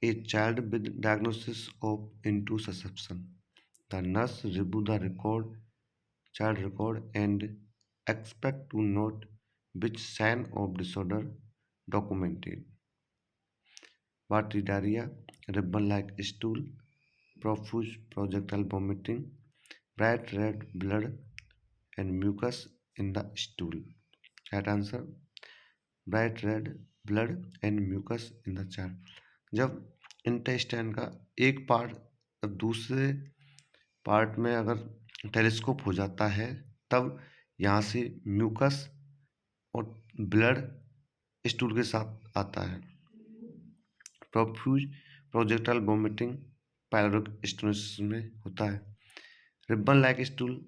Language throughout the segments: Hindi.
a child with diagnosis of intussusception. The nurse review the child record, and expect to note which sign of disorder documented. Diarrhea, ribbon-like stool, profuse projectile vomiting, bright red blood, and mucus in the stool. Right answer, bright red blood and mucus in the chart. जब इंटेस्टाइन का एक पार्ट दूसरे पार्ट में अगर टेलीस्कोप हो जाता है तब यहाँ से म्यूकस और ब्लड स्टूल के साथ आता है। Profuse projectile vomiting pyloric stenosis में होता है। Ribbon like stool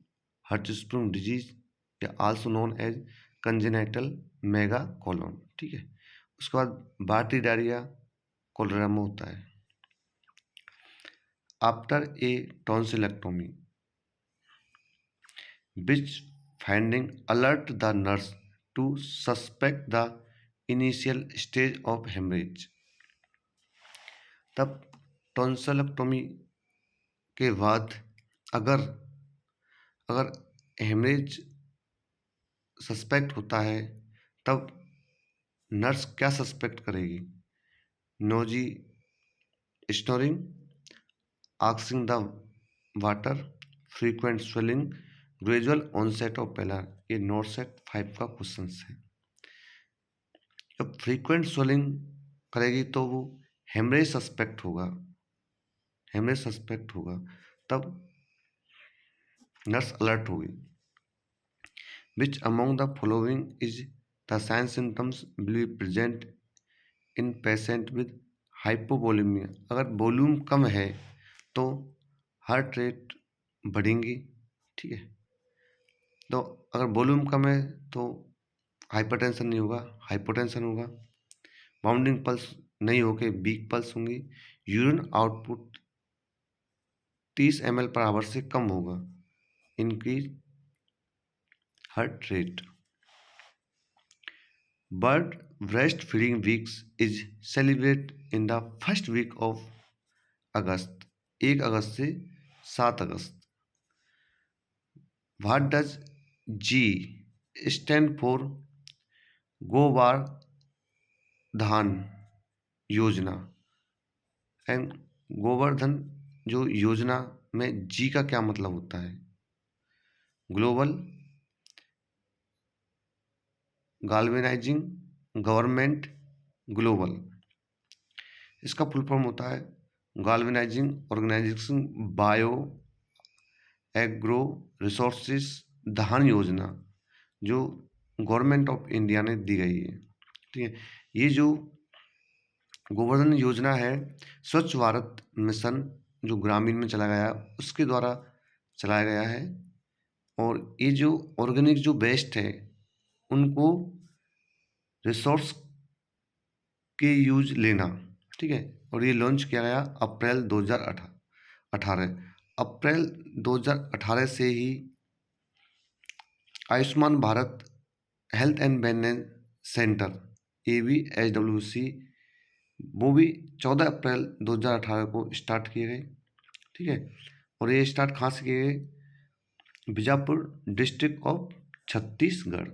Hirschsprung disease या also known as congenital mega colon. ठीक है, उसके बाद बार्टी डायरिया कोलेरा में होता है। After a tonsillectomy which finding alert the nurse to suspect the initial stage of hemorrhage। तब टॉन्सिलेक्टोमी के बाद अगर हेमरेज सस्पेक्ट होता है तब नर्स क्या सस्पेक्ट करेगी? Noisy snoring, asking the water, frequent swallowing, gradual onset of pallor. ये नोट सेट 5 का क्वेश्चन है। जब फ्रीक्वेंट स्वेलिंग करेगी तो वो हेमरेज सस्पेक्ट होगा तब नर्स अलर्ट होगी। Which among the following is the sign symptoms will be present in patient with hypovolaemia. अगर वॉल्यूम कम है तो हार्ट रेट बढ़ेंगी। ठीक है, तो अगर वॉल्यूम कम है तो हाइपरटेंशन नहीं होगा, हाइपोटेंशन होगा। बाउंडिंग पल्स नहीं होके वीक पल्स होंगी। यूरिन आउटपुट 30 ml पर आवर से कम होगा। Increase heart rate. World breast feeding weeks is celebrate in the first week of August, 1 August से 7 August. What does G stand for? Gobardhan Yojana. And Govardhan जो योजना में जी का क्या मतलब होता है? Global galvanising government global. इसका फुल फॉर्म होता है galvanising organisation bio agro resources Dhan Yojana, जो गवर्नमेंट ऑफ इंडिया ने दी गई है। ठीक है, ये जो गोवर्धन योजना है स्वच्छ भारत मिशन जो ग्रामीण में चला गया उसके द्वारा चलाया गया है। और ये जो ऑर्गेनिक जो वेस्ट है उनको रिसोर्स के यूज लेना। ठीक है, और ये लॉन्च किया गया अप्रैल 2018। अप्रैल 2018 से ही Ayushman Bharat health and wellness centre ABHWC वो भी 14 अप्रैल 2018 को स्टार्ट किए गए। ठीक है, और ये स्टार्ट कहाँ से किए गए? Bijapur district of Chhattisgarh.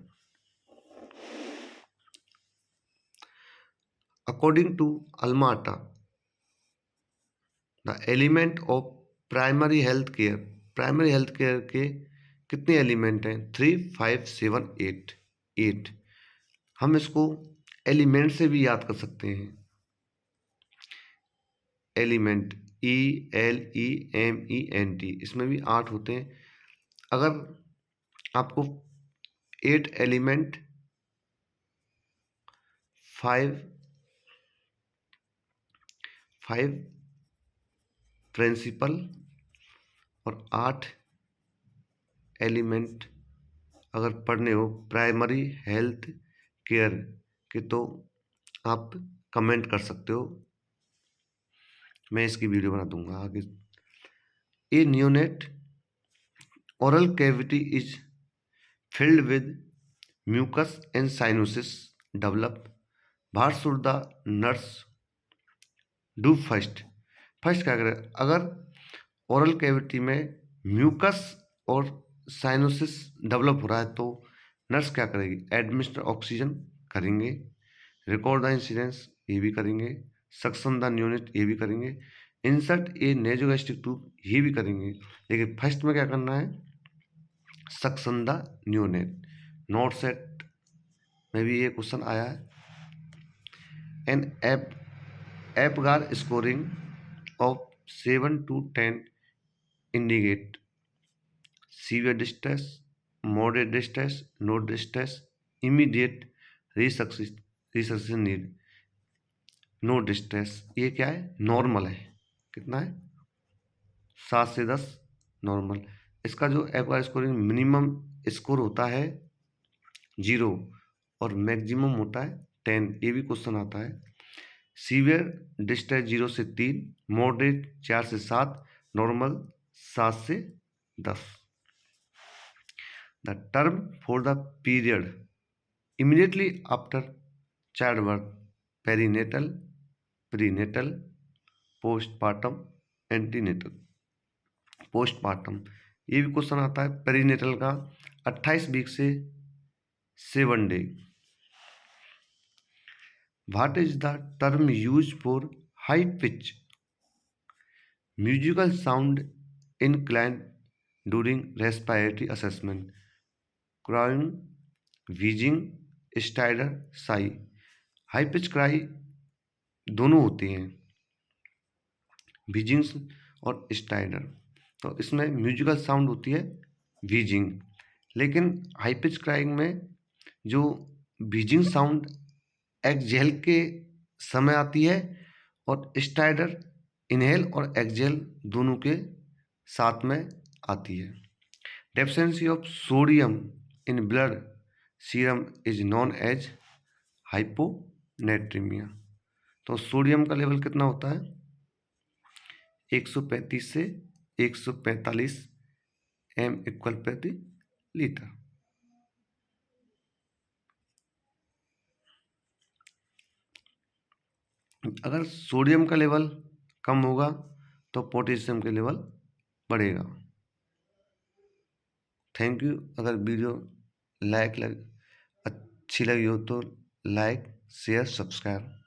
According to Alma Ata the element of primary health care के कितने एलिमेंट हैं? 3, 5, 7, 8। हम इसको एलिमेंट से भी याद कर सकते हैं। एलिमेंट ELEMENT, इसमें भी 8 होते हैं। अगर आपको 8 एलिमेंट, 5 प्रिंसिपल और 8 एलिमेंट अगर पढ़ने हो प्राइमरी हेल्थ केयर के तो आप कमेंट कर सकते हो, मैं इसकी वीडियो बना दूंगा आगे। A neonate oral cavity is filled with mucus and cyanosis develop. What should the nurse do first. First क्या करें, अगर ओरल कैविटी में म्यूकस और साइनोसिस डेवलप हो रहा है तो नर्स क्या करेगी, एडमिनिस्टर ऑक्सीजन करेंगे, रिकॉर्ड द इंसिडेंस ये भी करेंगे, सक्शन द न्यूनिट ये भी करेंगे, इंसर्ट ए नेजोगैस्ट्रिक ट्यूब ये भी करेंगे। लेकिन फर्स्ट में क्या करना है, suction the neonate. Note set में भी ये क्वेश्चन आया है। An Apgar scoring of 7 to 10 indicate severe distress, moderate distress, no distress, immediate resuscitation need. No distress ये क्या है, नॉर्मल है। कितना है, 7 से 10 नॉर्मल। इसका जो एपगार स्कोरिंग मिनिमम स्कोर होता है 0 और मैक्सिमम होता है 10, ये भी क्वेश्चन आता है। सीवियर डिस्ट्रेस 0 से 3, मॉडरेट 4 से 7, नॉर्मल 7 से 10। The term for the period immediately after child birth, perinatal, prenatal, postpartum, antenatal. Postpartum ये भी क्वेश्चन आता है। पेरीनेटल का 28 वीक से 7 day. What is the term use for high pitch musical sound in client during respiratory assessment? Crying, wheezing, stridor, sigh. High pitch cry दोनों होती हैं, व्हीजिंग्स और स्टाइडर। तो इसमें म्यूजिकल साउंड होती है व्हीजिंग, लेकिन हाई पिच क्राइंग में जो व्हीजिंग साउंड एक्सहेल के समय आती है और स्टाइडर इनहेल और एक्सहेल दोनों के साथ में आती है। Deficiency of sodium in blood serum is known as hyponatraemia. तो सोडियम का लेवल कितना होता है, 135 से 145 mg/L। अगर सोडियम का लेवल कम होगा तो पोटेशियम का लेवल बढ़ेगा। Thank you. अगर वीडियो अच्छी लगी हो तो लाइक, शेयर, सब्सक्राइब।